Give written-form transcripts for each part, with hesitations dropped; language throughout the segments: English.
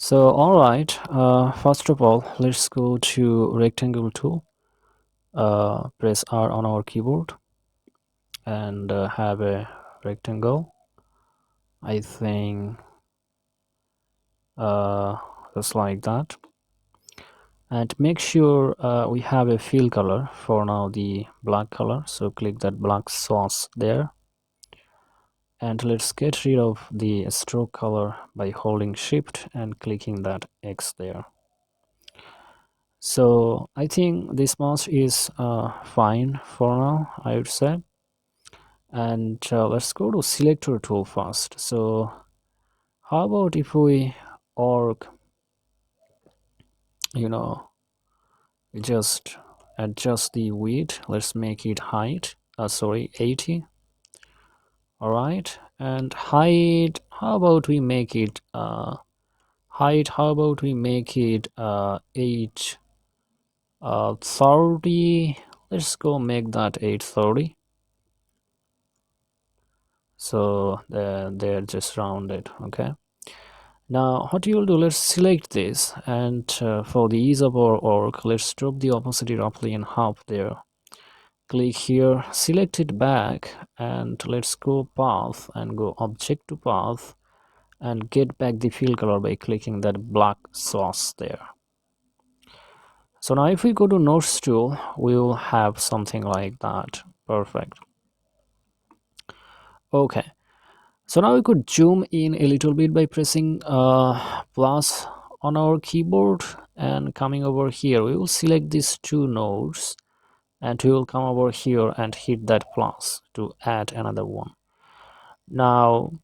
So, alright, first of all, let's go to rectangle tool. Press R on our keyboard and have a rectangle. I think uh, just like that. And make sure we have a fill color, for now the black color. So click that black sauce there. And let's get rid of the stroke color by holding shift and clicking that X there. So I think this much is fine for now, I would say. And let's go to selector tool first. So how about if we org, you know, just adjust the width. Let's make it height, sorry, 80. All right, and height, how about we make it height, how about we make it 830. Let's go make that 830. So they're just rounded. Okay, now what you'll do, let's select this, and for the ease of our org, let's drop the opacity roughly in half there. Click here, select it back, and let's go path and go object to path and get back the fill color by clicking that black sauce there. So now if we go to nodes tool, we will have something like that. Perfect. Okay, so now we could zoom in a little bit by pressing plus on our keyboard, and coming over here we will select these two nodes, and we will come over here and hit that plus to add another one. Now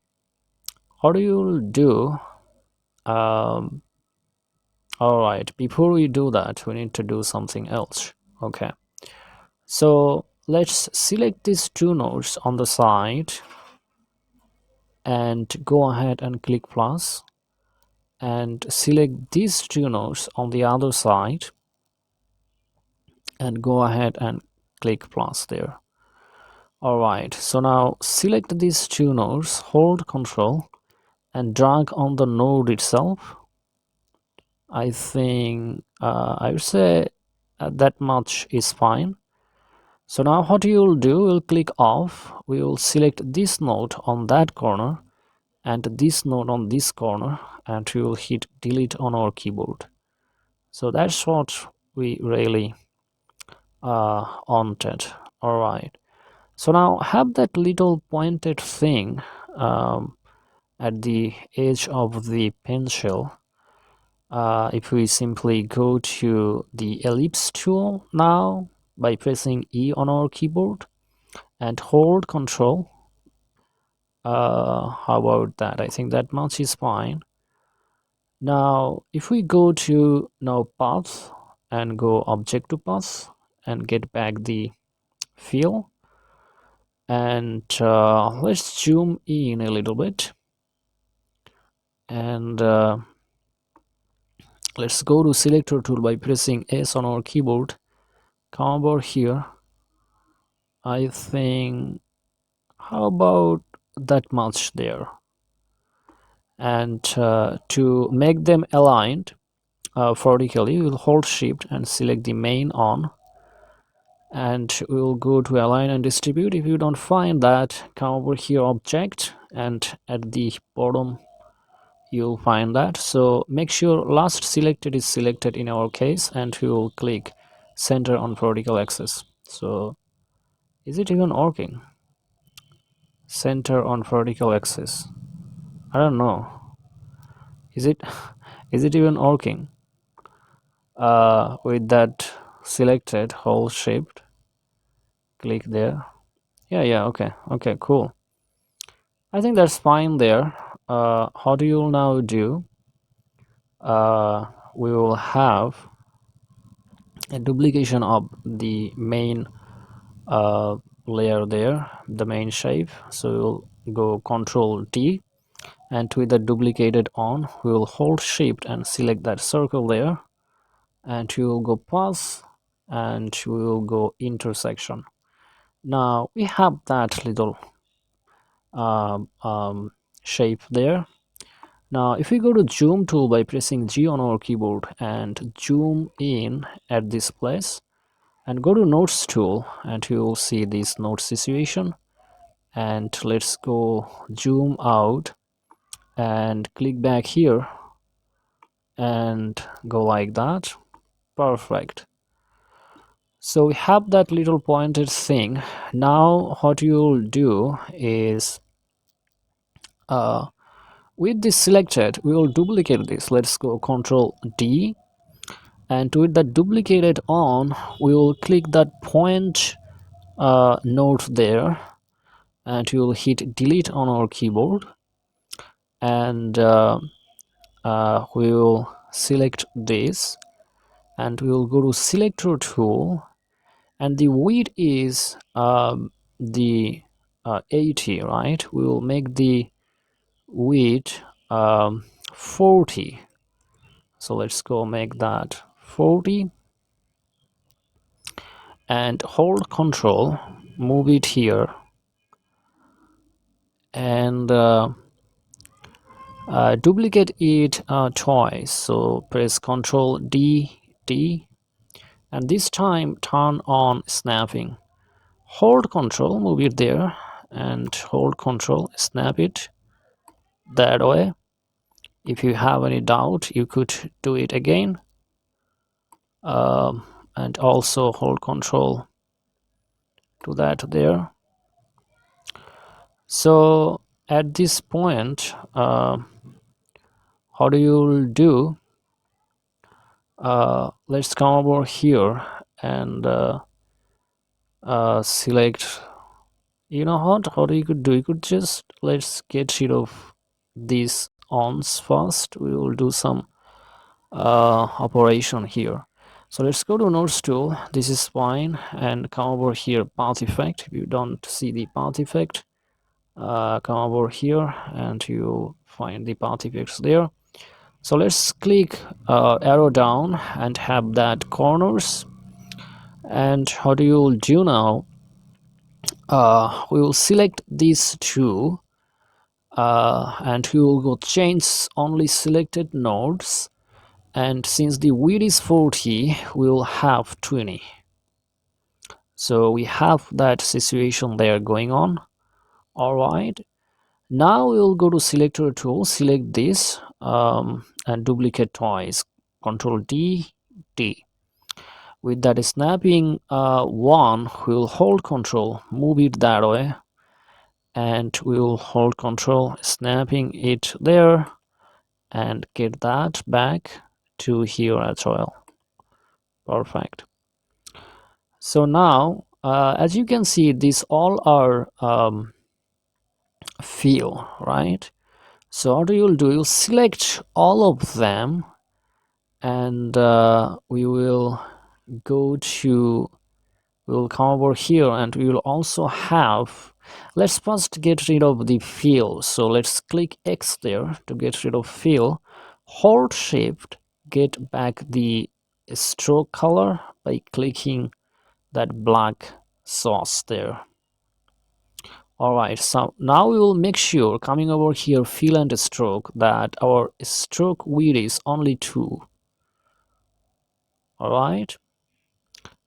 what you will do, um, all right, before we do that we need to do something else. Okay, so let's select these two nodes on the side and go ahead and click plus, and select these two nodes on the other side and go ahead and click plus there. All right, so now select these two nodes, hold Control and drag on the node itself. I think I would say that much is fine. So now what you will do, we'll click off, we will select this node on that corner and this node on this corner, and we will hit delete on our keyboard. So that's what we really wanted. All right, so now have that little pointed thing at the edge of the pencil. If we simply go to the ellipse tool now by pressing E on our keyboard and hold Control, how about that? I think that much is fine. Now if we go to now path and go object to path and get back the fill, and let's zoom in a little bit, and let's go to selector tool by pressing S on our keyboard, come over here. I think how about that much there, and to make them aligned vertically, we'll hold shift and select the main on, and we'll go to align and distribute. If you don't find that, come over here object, and at the bottom you'll find that. So make sure last selected is selected in our case, and we will click center on vertical axis. So is it even working? Center on vertical axis, I don't know, is it is it even working with that selected, hold shift, click there. Yeah, okay, cool. I think that's fine there. How do you now do, we will have a duplication of the main layer there, the main shape. So we'll go Control D, and with the duplicated on, we will hold shift and select that circle there, and we will go plus, and we will go intersection. Now we have that little um, shape there. Now if we go to zoom tool by pressing G on our keyboard and zoom in at this place and go to nodes tool, and you will see this node situation. And let's go zoom out and click back here and go like that. Perfect. So we have that little pointed thing. Now what you'll do is with this selected, we will duplicate this. Let's go Control D, and with that duplicated on, we will click that point node there, and you will hit delete on our keyboard, and we will select this, and we will go to selector tool, and the width is the 80, right? We will make the width 40. So let's go make that 40 and hold control, move it here, and duplicate it twice. So press Control D, D, and this time turn on snapping. Hold control, move it there, and hold control, snap it that way. If you have any doubt, you could do it again, and also hold control to that there. So at this point, how do you do? Let's come over here and select. You know how do you could do? You could just let's get rid of these ons first. We will do some operation here. So let's go to nodes tool. This is fine, and come over here, path effect. If you don't see the path effect, come over here and you find the path effects there. So let's click arrow down and have that corners. And how do you do now? We will select these two, and we will go change only selected nodes, and since the width is 40, we will have 20. So we have that situation there going on. All right, now we will go to selector tool, select this, and duplicate twice, Control D, D. With that snapping one, we will hold control, move it that way, and we will hold control, snapping it there, and get that back to here as well. Perfect. So now as you can see, these all are fill, right? So what you'll do, you'll select all of them, and we will go to, we will come over here, and we will also have, let's first get rid of the fill. So let's click X there to get rid of fill. Hold shift, get back the stroke color by clicking that black sauce there. All right, so now we will make sure, coming over here, fill and stroke, that our stroke width is only 2. All right,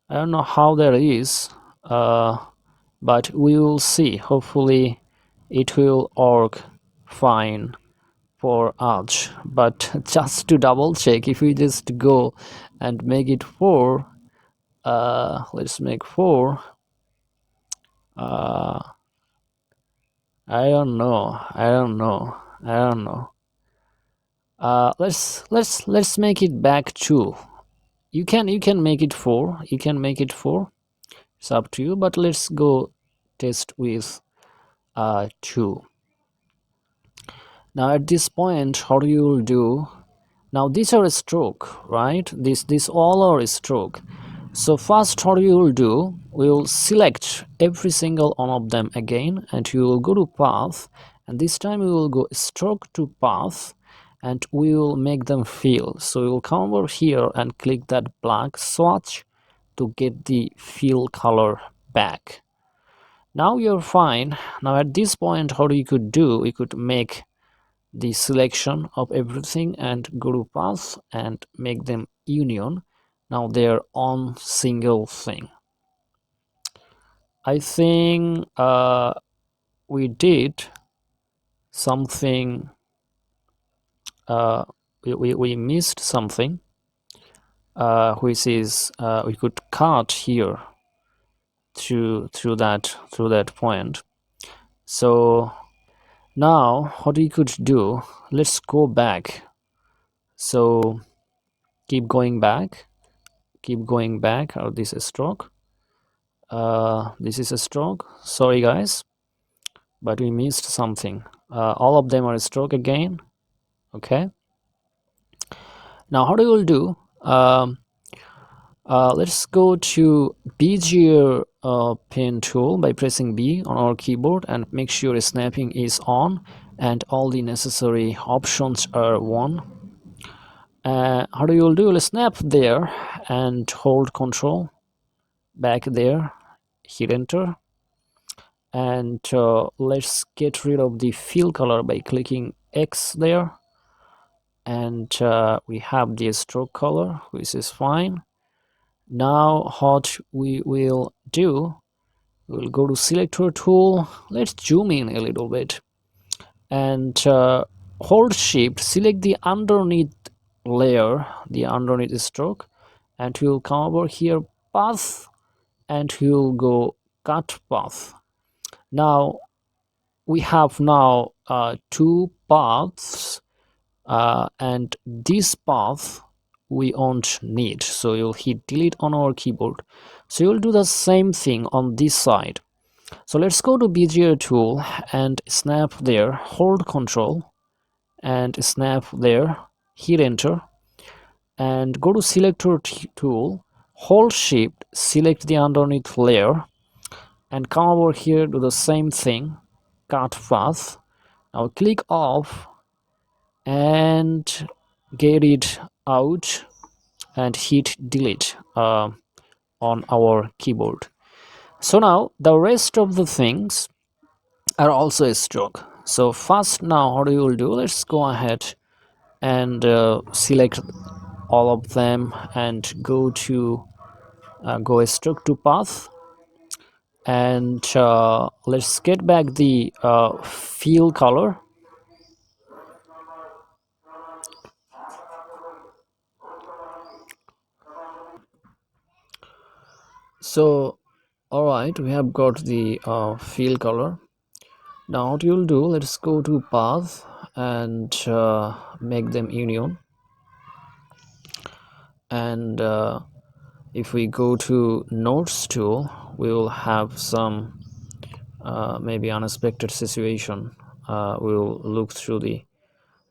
I don't know how that is, but we will see. Hopefully it will work fine for us. But just to double check, if we just go and make it 4, let's make 4. I don't know. Let's make it back 2. You can make it 4. You can make it 4. It's up to you. But let's go test with 2. Now at this point, how do you do? Now these are a stroke, right? This all are a stroke. So first, what you will do, we will select every single one of them again, and you will go to path, and this time we will go stroke to path, and we will make them fill. So we will come over here and click that black swatch to get the fill color back. Now you're fine. Now at this point, how you could do, we could make the selection of everything and go to path and make them union. Now they're on single thing. I think we did something, uh, we missed something, which is we could cut here through that point. So now what we could do, let's go back. So keep going back, or this is stroke. This is a stroke, sorry guys, but we missed something. All of them are a stroke again. Okay, now how do you will do, let's go to Bezier pen tool by pressing B on our keyboard and make sure snapping is on and all the necessary options are on. How do you will do, snap there and hold control back there, hit enter, and let's get rid of the fill color by clicking X there, and we have the stroke color, which is fine. Now what we will do, we'll go to selector tool, let's zoom in a little bit, and hold shift, select the underneath layer, the underneath stroke, and we'll come over here, path, and we'll go cut path. Now we have now two paths, and this path we won't need, so you'll hit delete on our keyboard. So you'll do the same thing on this side. So let's go to Bezier tool and snap there, hold control and snap there, hit enter, and go to selector tool, hold shift, select the underneath layer, and come over here, do the same thing, cut path. Now click off and get it out and hit delete on our keyboard. So now the rest of the things are also a stroke. So first, now what you will do, let's go ahead and select all of them and go to go a stroke to path, and let's get back the fill color. So all right, we have got the fill color. Now what you'll do, let's go to path and make them union, and if we go to nodes tool, we will have some maybe unexpected situation. We'll look through the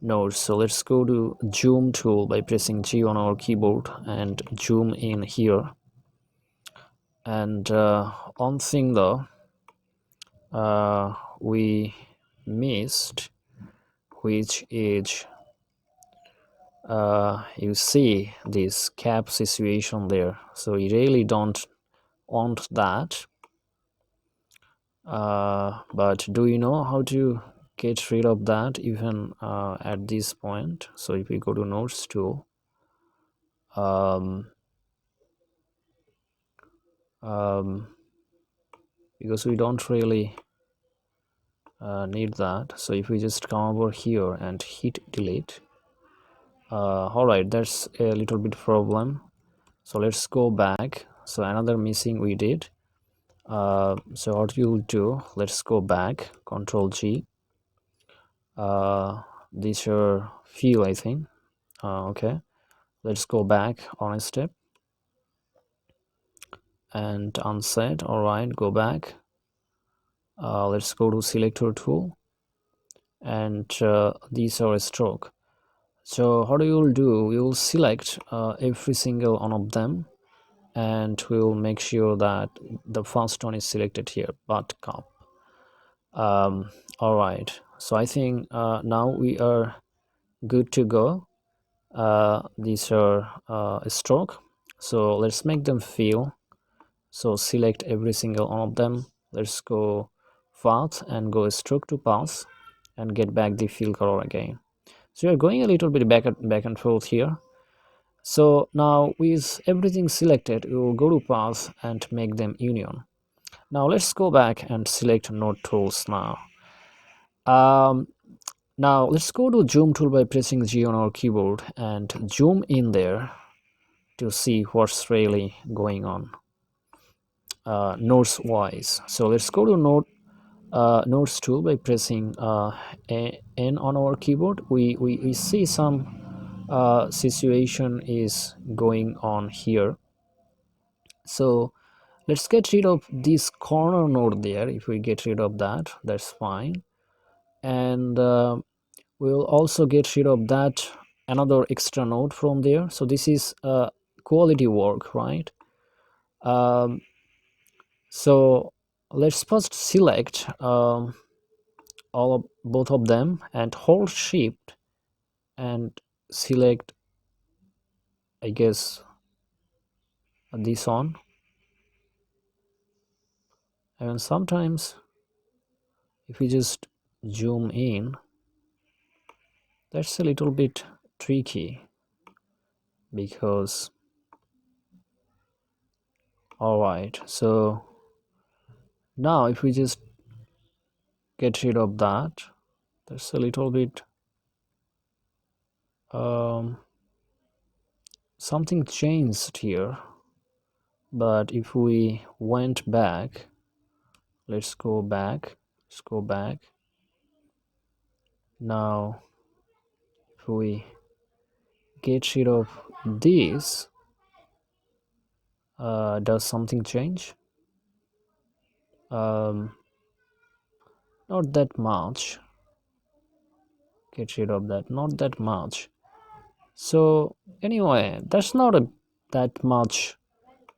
nodes. So let's go to zoom tool by pressing G on our keyboard and zoom in here. And one thing though we missed, which is you see this cap situation there, so we really don't want that. But do you know how to get rid of that even at this point? So if we go to nodes tool, um, um, because we don't really need that, so if we just come over here and hit delete, all right, that's a little bit problem. So let's go back. So another missing we did. So what you'll do, let's go back, Control G. These are few, I think. Okay, let's go back on a step and unset. All right, go back. Let's go to selector tool, and these are a stroke. So how do you will do, we will select every single one of them, and we'll make sure that the first one is selected here, buttercup. All right, so I think now we are good to go. These are a stroke, so let's make them fill. So select every single one of them. Let's go path and go stroke to path, and get back the fill color again. So we are going a little bit back and forth here. So now with everything selected, we will go to path and make them union. Now let's go back and select node tools now. Now let's go to zoom tool by pressing G on our keyboard and zoom in there to see what's really going on nodes wise. So let's go to nodes tool by pressing N on our keyboard. We see some situation is going on here. So let's get rid of this corner node there. If we get rid of that, that's fine. And we'll also get rid of that another extra node from there. So this is quality work, right? So let's first select both of them and hold shift and select, I guess, this on. And sometimes if we just zoom in, that's a little bit tricky, because all right, so now if we just get rid of that, that's a little bit something changed here. But if we went back, let's go back. Now if we get rid of this, does something change? Not that much. Get rid of that, not that much. So anyway, that's not that much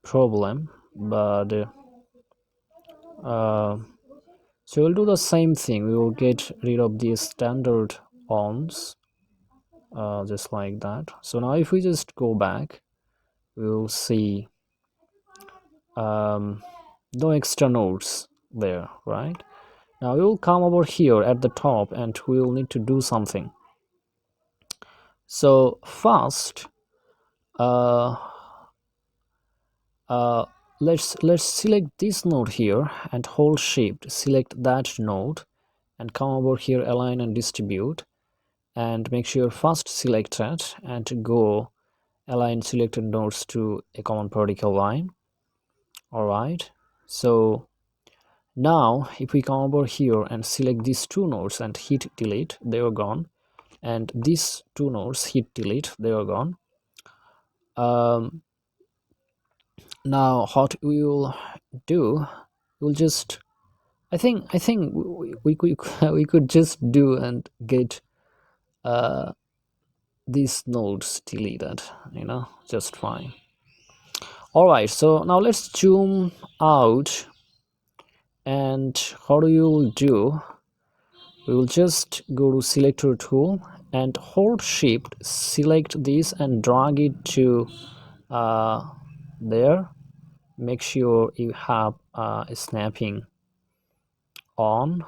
problem. But so we'll do the same thing. We will get rid of these standard ons, just like that. So now if we just go back, we will see no extra nodes there, right? Now we will come over here at the top and we will need to do something. So first, let's select this node here and hold shift, select that node and come over here, align and distribute, and make sure first selected and go align selected nodes to a common vertical line. All right, so now if we come over here and select these two nodes and hit delete, they are gone, and these two nodes hit delete, they are gone. Now what we will do, we'll just I think we we could just do and get these nodes deleted, just fine. All right, so now let's zoom out, and how do you do? We will just go to selector tool and hold shift, select this and drag it to there. Make sure you have a snapping on,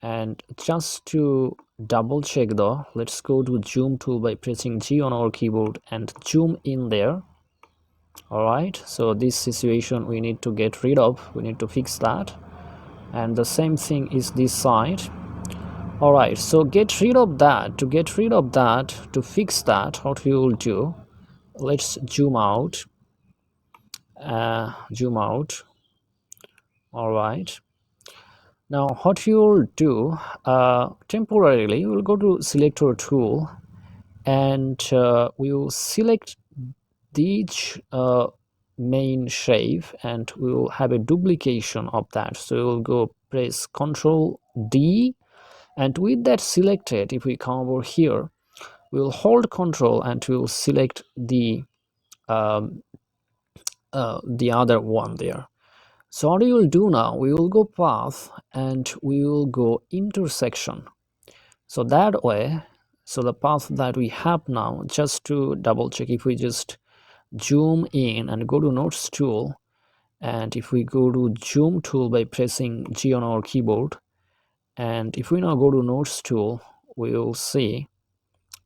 and just to double check though, let's go to zoom tool by pressing G on our keyboard and zoom in there. All right, so this situation we need to get rid of, we need to fix that, and the same thing is this side. All right, so get rid of that. To get rid of that, to fix that, what we will do, let's zoom out. All right, now what you will do, temporarily we will go to selector tool and we will select each main shape and we will have a duplication of that. So we will go press Ctrl D, and with that selected, if we come over here, we will hold Ctrl and we will select the other one there. So what we will do now, we will go path and we will go intersection. So that way, so the path that we have now, just to double check, if we just zoom in and go to nodes tool, and if we go to zoom tool by pressing G on our keyboard And if we now go to nodes tool, we will see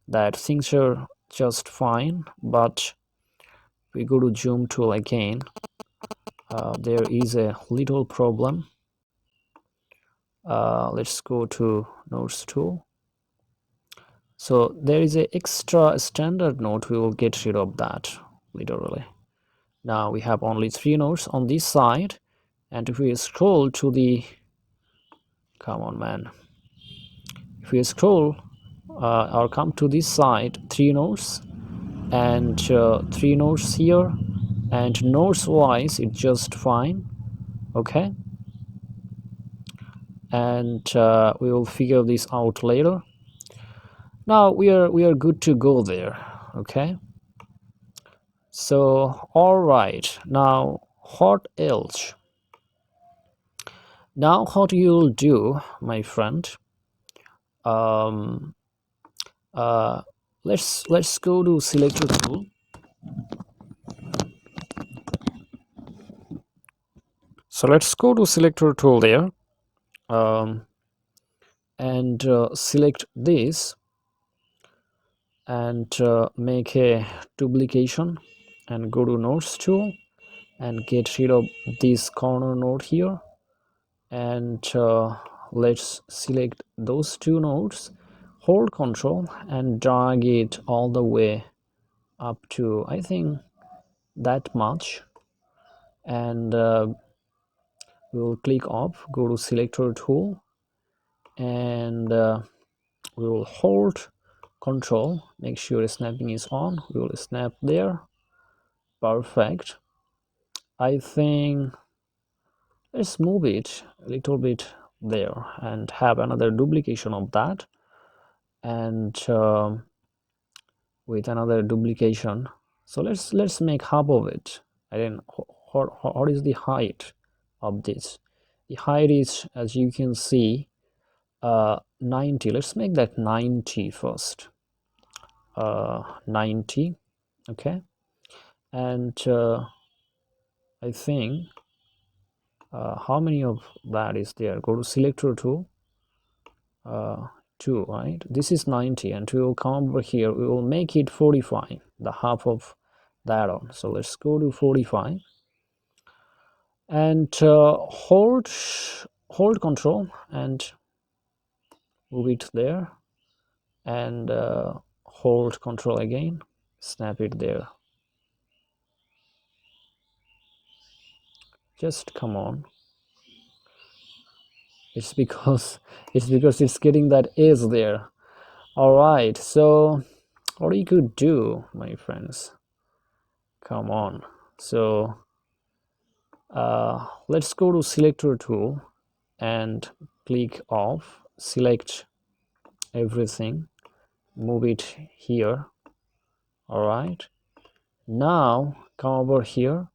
that things are just fine, but we go to zoom tool again, there is a little problem. Let's go to nodes tool. So there is a extra standard node, we will get rid of that literally. Now we have only 3 nodes on this side, and if we scroll to the, come on man, if we scroll or come to this side, 3 nodes and 3 nodes here, and nodes wise it's just fine. Okay, and we will figure this out later. Now we are good to go there. Okay, so all right, now what else? Now what you'll do, my friend, um uh let's go to selector tool. So let's go to selector tool there, um and select this, and make a duplication, and go to nodes tool and get rid of this corner node here, and let's select those 2 nodes, hold control and drag it all the way up to, I think, that much, and we will click off, go to selector tool, and we will hold control, make sure snapping is on, we will snap there. Perfect. I think let's move it a little bit there and have another duplication of that, and with another duplication, so let's make half of it. And then what is the height of this? The height is, as you can see, 90. Let's make that 90 first. 90. Okay, and I think how many of that is there? Go to selector tool, 2, right? This is 90, and we will come over here, we will make it 45, the half of that on. So let's go to 45, and hold control and move it there, and hold control again, snap it there. Just come on. It's because it's getting that edge there. All right, so what you could do, my friends, come on. So let's go to selector tool and click off, select everything, move it here. All right, now come over here,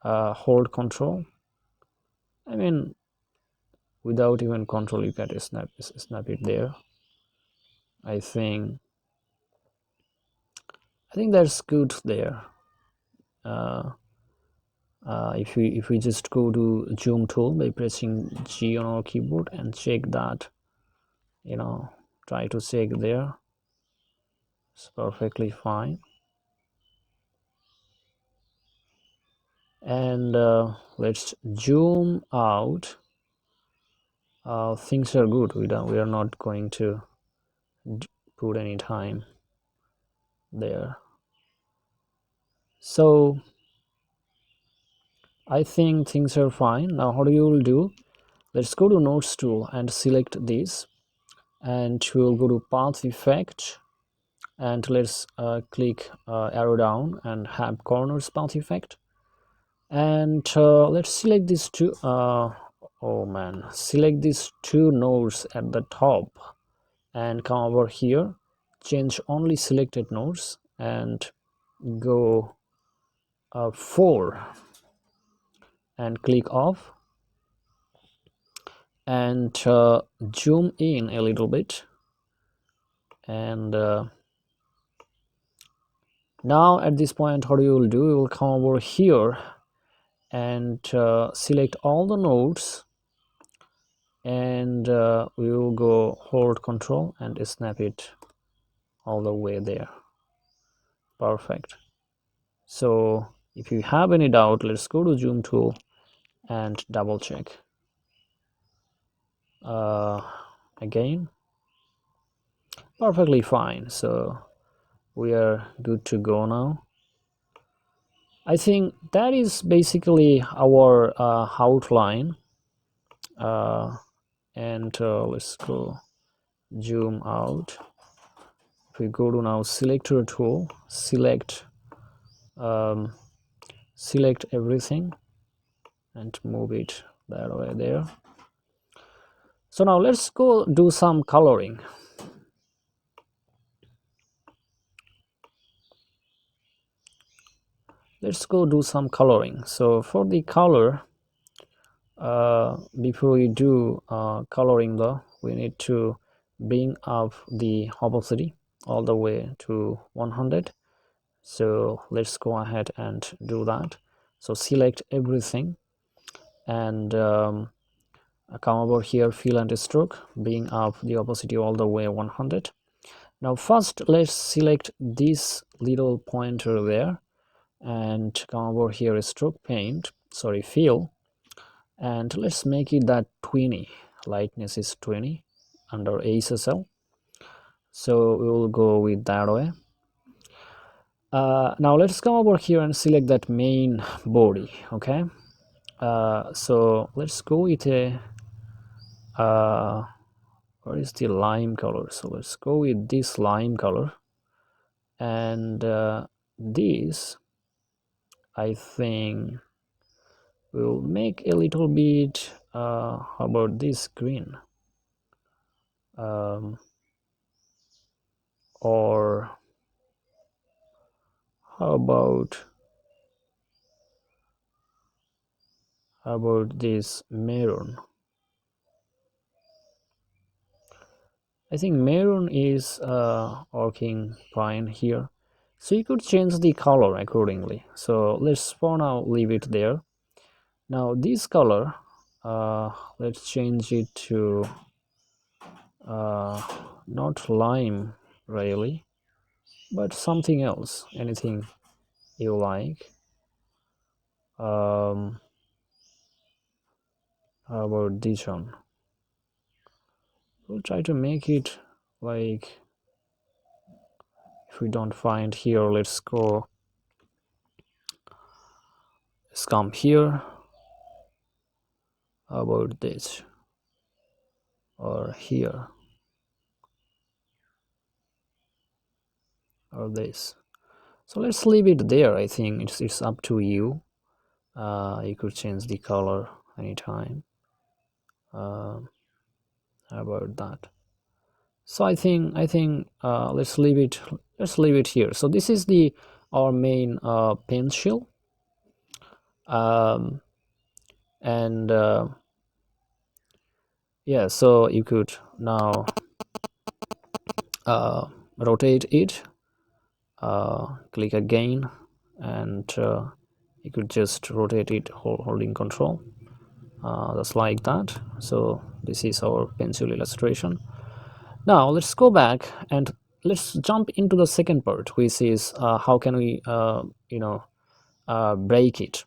hold control. I mean, without even control you can snap it there. I think that's good there. If we just go to zoom tool by pressing G on our keyboard and check that, try to check there, it's perfectly fine. And let's zoom out. Things are good. We are not going to put any time there. So I think things are fine. Now what you will do, let's go to nodes tool and select this, and we'll go to path effect, and let's click arrow down and have corners path effect, and let's select these 2 oh man, select these 2 nodes at the top, and come over here, change only selected nodes, and go 4 and click off, and zoom in a little bit, and now at this point what you will do, you will come over here and select all the nodes and we will go hold control and snap it all the way there. Perfect. So if you have any doubt, let's go to zoom tool and double check again. Perfectly fine. So we are good to go now. I think that is basically our outline, and let's go zoom out. If we go to now selector tool, um, select everything and move it that way there. So now let's go do some coloring. Let's go do some coloring. So for the color, before we do coloring though, we need to bring up the opacity all the way to 100. So let's go ahead and do that. So select everything and come over here, fill and stroke, bring up the opacity all the way 100. Now first let's select this little pointer there and come over here, stroke paint, sorry, fill, and let's make it that 20. Lightness is 20 under ASSL. So we will go with that way. Now let's come over here and select that main body. Okay, so let's go with a what is the lime color? So let's go with this lime color, and this I think will make a little bit how about this green, or how about this maroon? I think maroon is working fine here. So you could change the color accordingly. So let's for now leave it there. Now this color, let's change it to not lime really, but something else, anything you like. How about this one? We'll try to make it like, if we don't find here, let's come here. How about this, or here, or this? So let's leave it there. I think it's up to you. You could change the color anytime. How about that? So I think let's leave it here. So this is the our main pencil, um, and yeah, so you could now rotate it, click again, and you could just rotate it holding control, just like that. So this is our pencil illustration. Now let's go back and let's jump into the second part, which is how can we break it.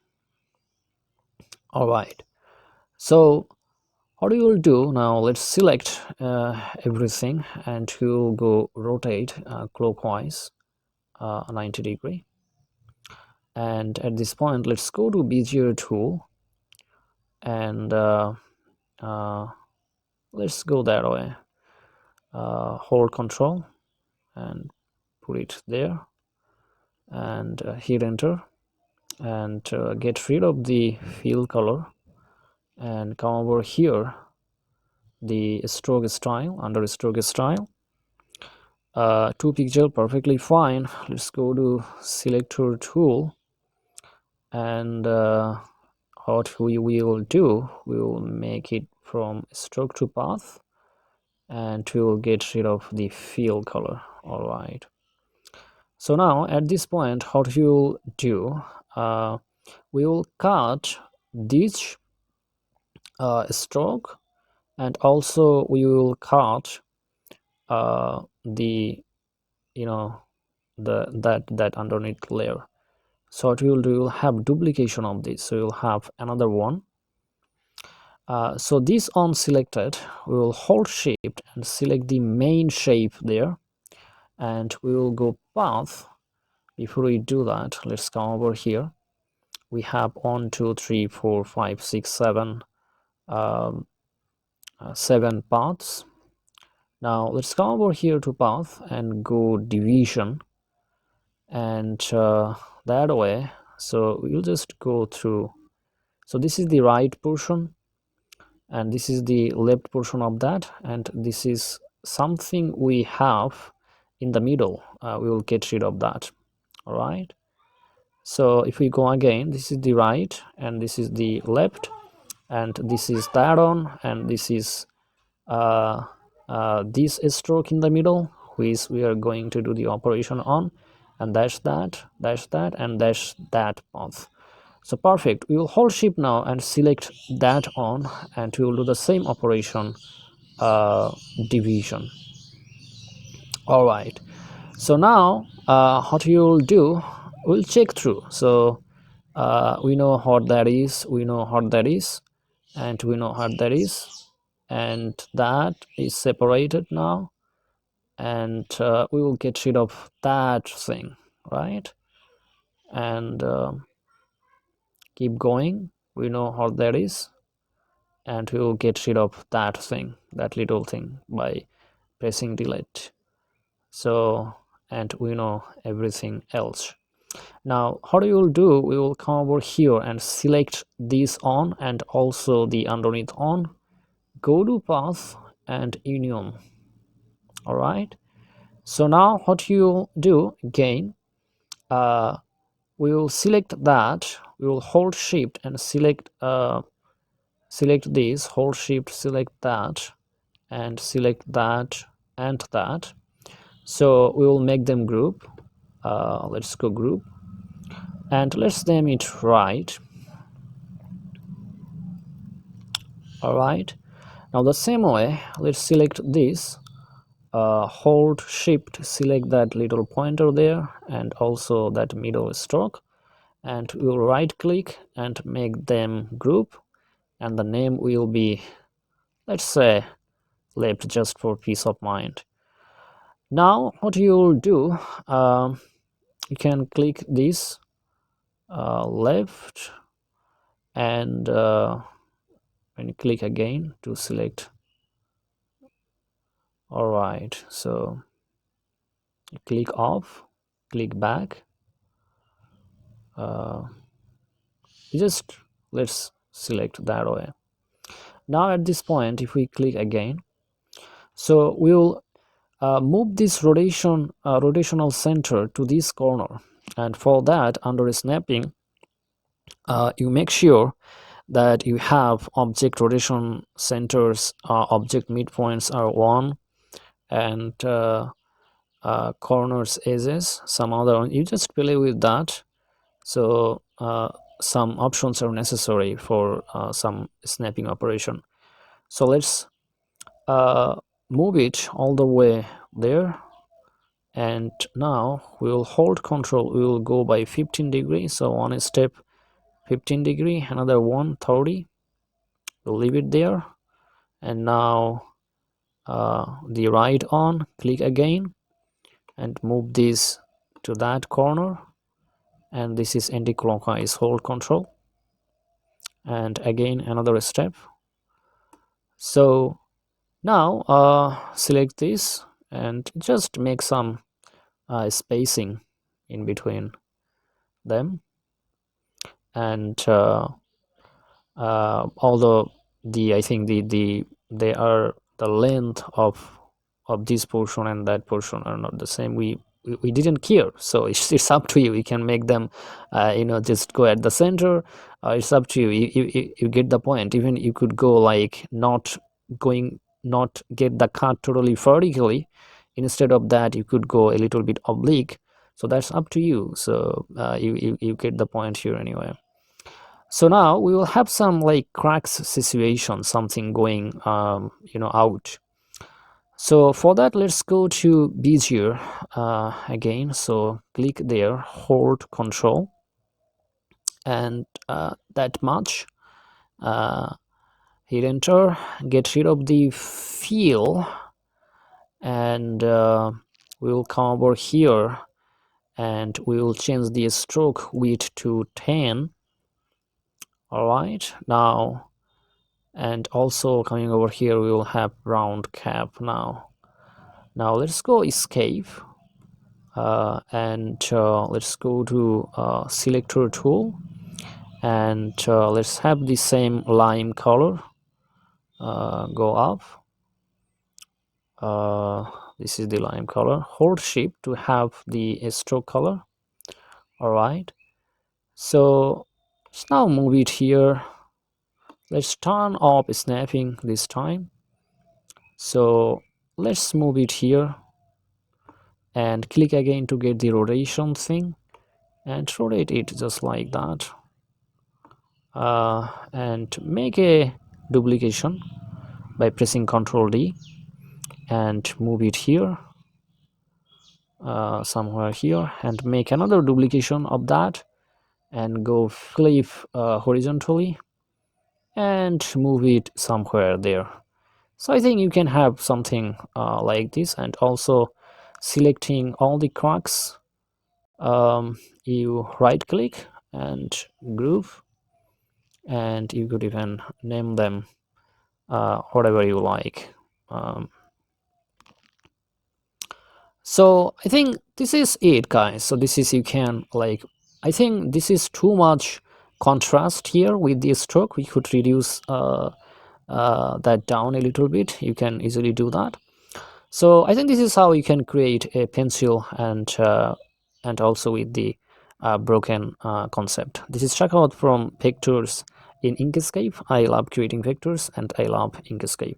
All right, so what you will do now, let's select everything and you'll go rotate clockwise 90 degree, and at this point let's go to bezier tool and let's go that way, hold control and put it there, and hit enter, and get rid of the fill color and come over here, the stroke style, under stroke style, 2 pixel, perfectly fine. Let's go to selector tool, and what we will do, we will make it from stroke to path, and we will get rid of the fill color. All right, so now at this point what you will do, we will cut this stroke and also we will cut the you know that underneath layer. So what we will do, we will have duplication of this, so we will have another one. So this on selected, we will hold shift and select the main shape there, and we will go path. Before we do that, let's come over here. We have 1 2 3 4 5 6 7 7 paths. Now let's come over here to path and go division, and that way, so we'll just go through. So this is the right portion and this is the left portion of that, and this is something we have in the middle. We will get rid of that. All right, so if we go again, this is the right and this is the left, and this is that on, and this is this stroke in the middle, which we are going to do the operation on, and that's that, and that's that path. So perfect. We will hold shift now and select that on, and we will do the same operation, division. All right, so now what you will do, we'll check through. So we know what that is, we know what that is, and we know what that is, and that is separated now, and we will get rid of that thing, right? And keep going, we know what that is, and we will get rid of that thing, that little thing, by pressing delete. So, and we know everything else. Now what we will do, we will come over here and select this on and also the underneath on, go to path and union. All right, so now what you do again, we will select that, we will hold shift and select select this, hold shift, select that, and select that and that. So we will make them group. Let's go group and let's name it right. All right, now the same way, let's select this, hold shift, select that little pointer there and also that middle stroke, and we will right click and make them group, and the name will be, let's say, left, just for peace of mind. Now what you will do, you can click this left, and when you click again to select. All right, so click off, click back, uh, just let's select that way. Now at this point, if we click again, so we will move this rotational center to this corner, and for that, under snapping, you make sure that you have object rotation centers, object midpoints are 1, and corners edges some other one. You just play with that. So some options are necessary for some snapping operation. So let's uh, move it all the way there, and now we will hold control, we will go by 15 degrees. So one step 15 degree, another one 30, we'll leave it there, and now the right on, click again and move this to that corner, and this is anti-clockwise, hold control and again another step. So now select this and just make some spacing in between them, and although I think they are the length of this portion and that portion are not the same, we didn't care, so it's up to you. You can make them just go at the center. It's up to you. You get the point. Even you could go like not get the cut totally vertically. Instead of that, you could go a little bit oblique. So that's up to you. So you get the point here anyway. So now we will have some like cracks situation, something going out. So for that, let's go to Bezier again. So click there, hold Control, and that much. Hit Enter, get rid of the fill, and we will come over here, and we will change the stroke width to 10. All right, now, and also coming over here, we will have round cap now. Now let's go escape. And let's go to selector tool, and let's have the same lime color. Go up. This is the lime color. Hold shift to have the stroke color. All right, so let's now move it here. Let's turn off snapping this time. So let's move it here and click again to get the rotation thing, and rotate it just like that. And make a duplication by pressing Ctrl D, and move it here, somewhere here, and make another duplication of that, and go flip horizontally and move it somewhere there. So I think you can have something like this. And also selecting all the cracks, you right click and group, and you could even name them whatever you like. So I think this is it, guys. So this is, you can like, I think this is too much contrast here with the stroke. We could reduce that down a little bit. You can easily do that. So I think this is how you can create a pencil, and also with the broken concept. This is Shakavat from Vectors in Inkscape. I love creating vectors, and I love Inkscape.